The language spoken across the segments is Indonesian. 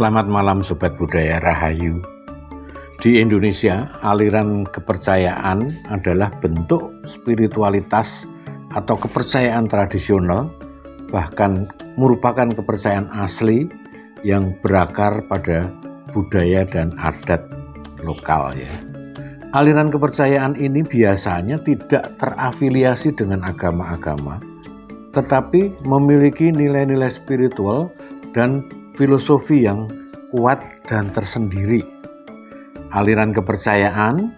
Selamat malam Sobat Budaya Rahayu. Di Indonesia, aliran kepercayaan adalah bentuk spiritualitas atau kepercayaan tradisional, bahkan merupakan kepercayaan asli yang berakar pada budaya dan adat lokal ya. Aliran kepercayaan ini biasanya tidak terafiliasi dengan agama-agama, tetapi memiliki nilai-nilai spiritual dan filosofi yang kuat dan tersendiri. Aliran kepercayaan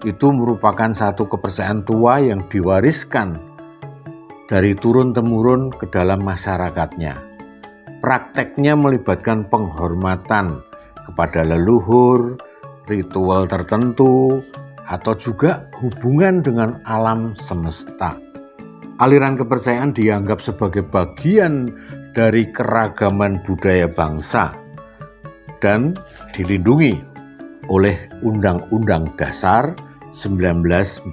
itu merupakan satu kepercayaan tua yang diwariskan dari turun-temurun ke dalam masyarakatnya. Prakteknya melibatkan penghormatan kepada leluhur, ritual tertentu, atau juga hubungan dengan alam semesta. Aliran kepercayaan dianggap sebagai bagian dari keragaman budaya bangsa dan dilindungi oleh Undang-Undang Dasar 1945.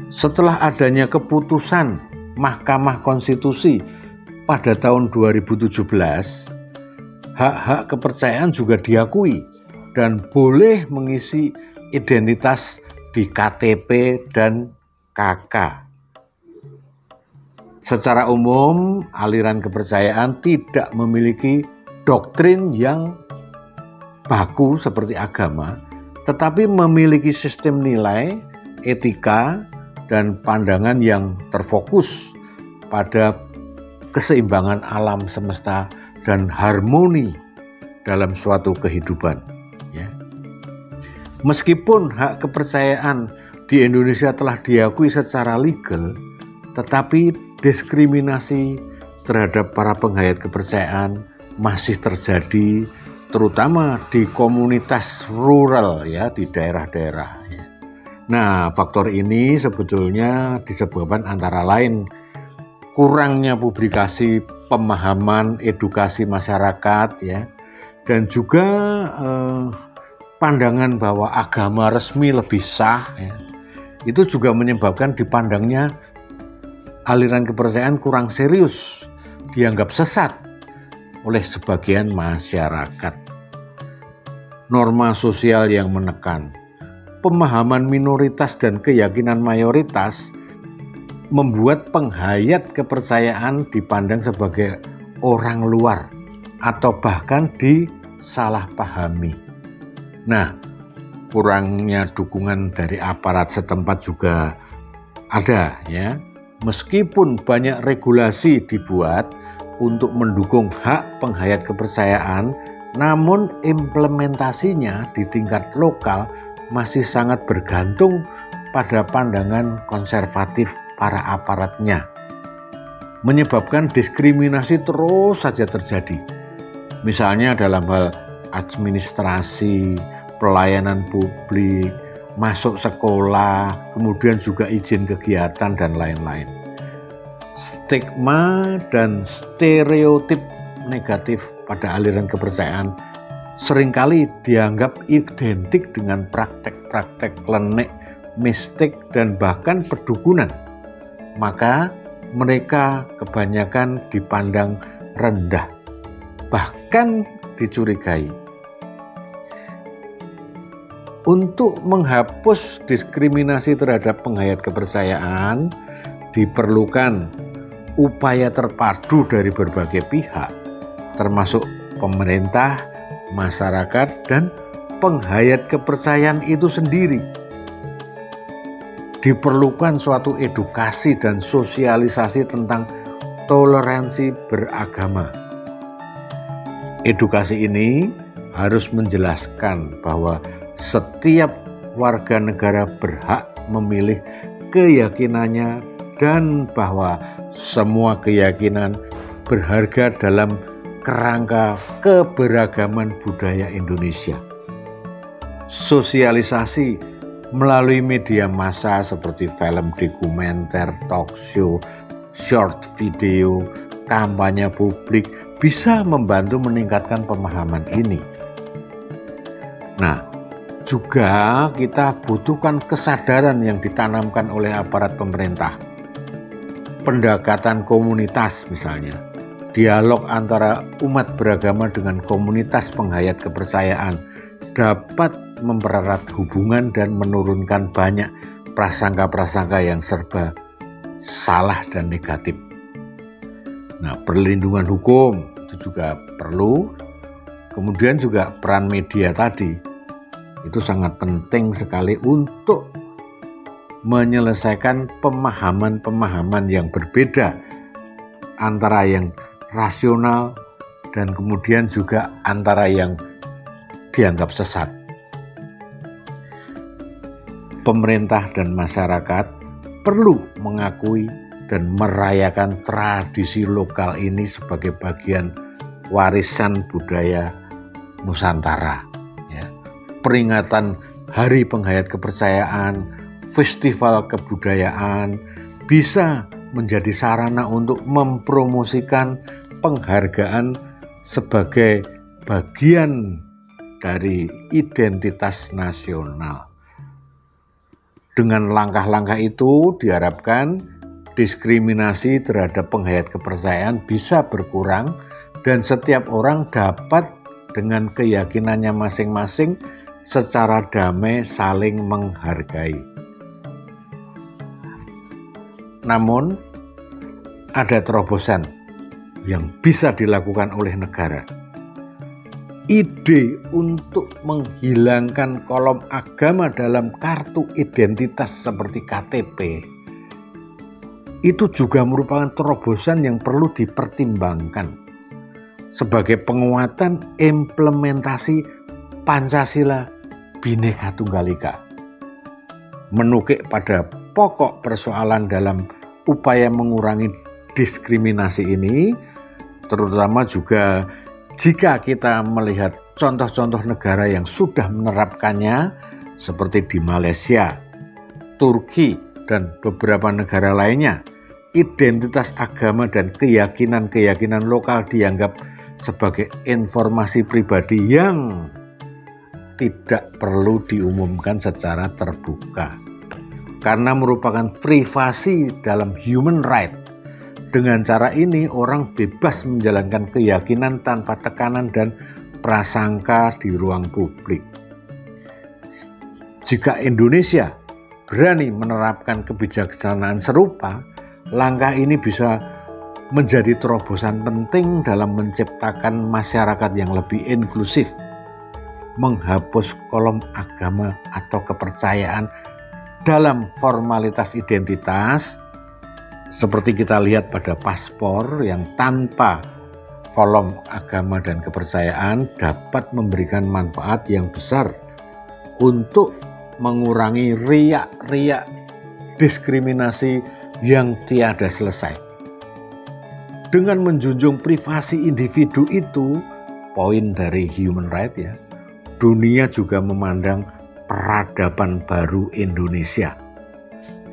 Setelah adanya keputusan Mahkamah Konstitusi pada tahun 2017, hak-hak kepercayaan juga diakui dan boleh mengisi identitas di KTP dan KK. Secara umum, aliran kepercayaan tidak memiliki doktrin yang baku seperti agama, tetapi memiliki sistem nilai, etika, dan pandangan yang terfokus pada keseimbangan alam semesta dan harmoni dalam suatu kehidupan. Ya. Meskipun hak kepercayaan di Indonesia telah diakui secara legal, tetapi diskriminasi terhadap para penghayat kepercayaan masih terjadi, terutama di komunitas rural ya, di daerah-daerah ya. Nah, faktor ini sebetulnya disebabkan antara lain kurangnya publikasi pemahaman edukasi masyarakat ya, dan juga pandangan bahwa agama resmi lebih sah ya. Itu juga menyebabkan dipandangnya aliran kepercayaan kurang serius, dianggap sesat oleh sebagian masyarakat. Norma sosial yang menekan, pemahaman minoritas dan keyakinan mayoritas membuat penghayat kepercayaan dipandang sebagai orang luar atau bahkan disalahpahami. Nah, kurangnya dukungan dari aparat setempat juga ada ya. Meskipun banyak regulasi dibuat untuk mendukung hak penghayat kepercayaan, namun implementasinya di tingkat lokal masih sangat bergantung pada pandangan konservatif para aparatnya, menyebabkan diskriminasi terus saja terjadi. Misalnya dalam hal administrasi, pelayanan publik, masuk sekolah, kemudian juga izin kegiatan dan lain-lain. Stigma dan stereotip negatif pada aliran kepercayaan seringkali dianggap identik dengan praktek-praktek klenik, mistik, dan bahkan perdukunan. Maka mereka kebanyakan dipandang rendah, bahkan dicurigai. Untuk menghapus diskriminasi terhadap penghayat kepercayaan, diperlukan upaya terpadu dari berbagai pihak, termasuk pemerintah, masyarakat, dan penghayat kepercayaan itu sendiri. Diperlukan suatu edukasi dan sosialisasi tentang toleransi beragama. Edukasi ini harus menjelaskan bahwa setiap warga negara berhak memilih keyakinannya dan bahwa semua keyakinan berharga dalam kerangka keberagaman budaya Indonesia. Sosialisasi melalui media massa seperti film dokumenter, talk show, short video, kampanye publik bisa membantu meningkatkan pemahaman ini. Nah, juga kita butuhkan kesadaran yang ditanamkan oleh aparat pemerintah. Pendekatan komunitas misalnya, dialog antara umat beragama dengan komunitas penghayat kepercayaan dapat mempererat hubungan dan menurunkan banyak prasangka-prasangka yang serba salah dan negatif. Nah, perlindungan hukum itu juga perlu. Kemudian juga peran media tadi itu sangat penting sekali untuk menyelesaikan pemahaman-pemahaman yang berbeda antara yang rasional dan kemudian juga antara yang dianggap sesat. Pemerintah dan masyarakat perlu mengakui dan merayakan tradisi lokal ini sebagai bagian warisan budaya Nusantara. Ya. Peringatan Hari Penghayat Kepercayaan, festival kebudayaan bisa menjadi sarana untuk mempromosikan penghargaan sebagai bagian dari identitas nasional. Dengan langkah-langkah itu diharapkan diskriminasi terhadap penghayat kepercayaan bisa berkurang dan setiap orang dapat dengan keyakinannya masing-masing secara damai saling menghargai. Namun ada terobosan yang bisa dilakukan oleh negara. Ide untuk menghilangkan kolom agama dalam kartu identitas seperti KTP itu juga merupakan terobosan yang perlu dipertimbangkan sebagai penguatan implementasi Pancasila Bhinneka Tunggal Ika. Menukik pada pokok persoalan dalam upaya mengurangi diskriminasi ini, terutama juga jika kita melihat contoh-contoh negara yang sudah menerapkannya seperti di Malaysia, Turki, dan beberapa negara lainnya, identitas agama dan keyakinan-keyakinan lokal dianggap sebagai informasi pribadi yang tidak perlu diumumkan secara terbuka karena merupakan privasi dalam human right. Dengan cara ini orang bebas menjalankan keyakinan tanpa tekanan dan prasangka di ruang publik. Jika Indonesia berani menerapkan kebijaksanaan serupa, langkah ini bisa menjadi terobosan penting dalam menciptakan masyarakat yang lebih inklusif, menghapus kolom agama atau kepercayaan dalam formalitas identitas, seperti kita lihat pada paspor yang tanpa kolom agama dan kepercayaan dapat memberikan manfaat yang besar untuk mengurangi riak-riak diskriminasi yang tiada selesai. Dengan menjunjung privasi individu itu, poin dari human right ya, dunia juga memandang peradaban baru Indonesia.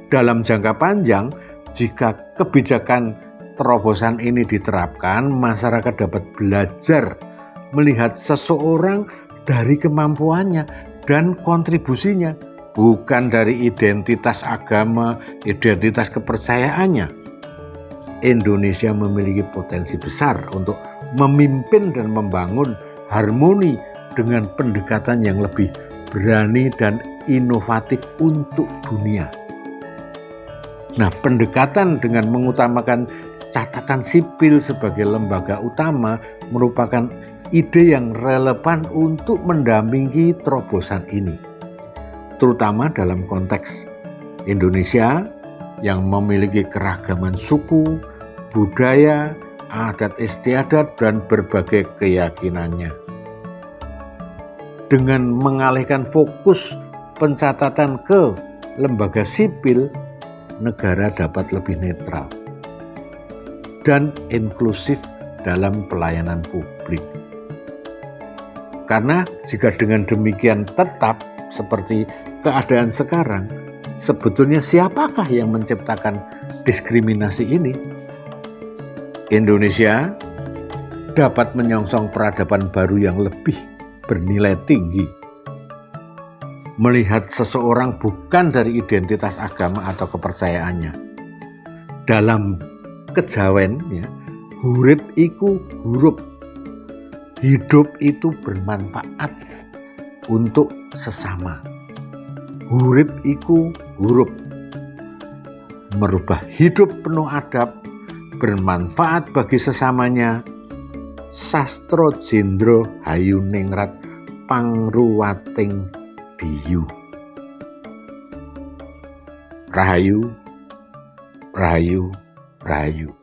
Dalam jangka panjang, jika kebijakan terobosan ini diterapkan, masyarakat dapat belajar melihat seseorang dari kemampuannya dan kontribusinya, bukan dari identitas agama, identitas kepercayaannya. Indonesia memiliki potensi besar untuk memimpin dan membangun harmoni dengan pendekatan yang lebih berani dan inovatif untuk dunia. Nah, pendekatan dengan mengutamakan catatan sipil sebagai lembaga utama merupakan ide yang relevan untuk mendampingi terobosan ini, terutama dalam konteks Indonesia yang memiliki keragaman suku, budaya, adat istiadat, dan berbagai keyakinannya. Dengan mengalihkan fokus pencatatan ke lembaga sipil, negara dapat lebih netral dan inklusif dalam pelayanan publik. Karena jika dengan demikian tetap seperti keadaan sekarang, sebetulnya siapakah yang menciptakan diskriminasi ini? Indonesia dapat menyongsong peradaban baru yang lebih bernilai tinggi. Melihat seseorang bukan dari identitas agama atau kepercayaannya. Dalam kejawen, ya, Urip iku hurup. Hidup itu bermanfaat untuk sesama. Urip iku hurup. Merubah hidup penuh adab, bermanfaat bagi sesamanya. Sastro Jendro Hayuningrat Pangruwating Diyu. Rahayu, rahayu, rahayu.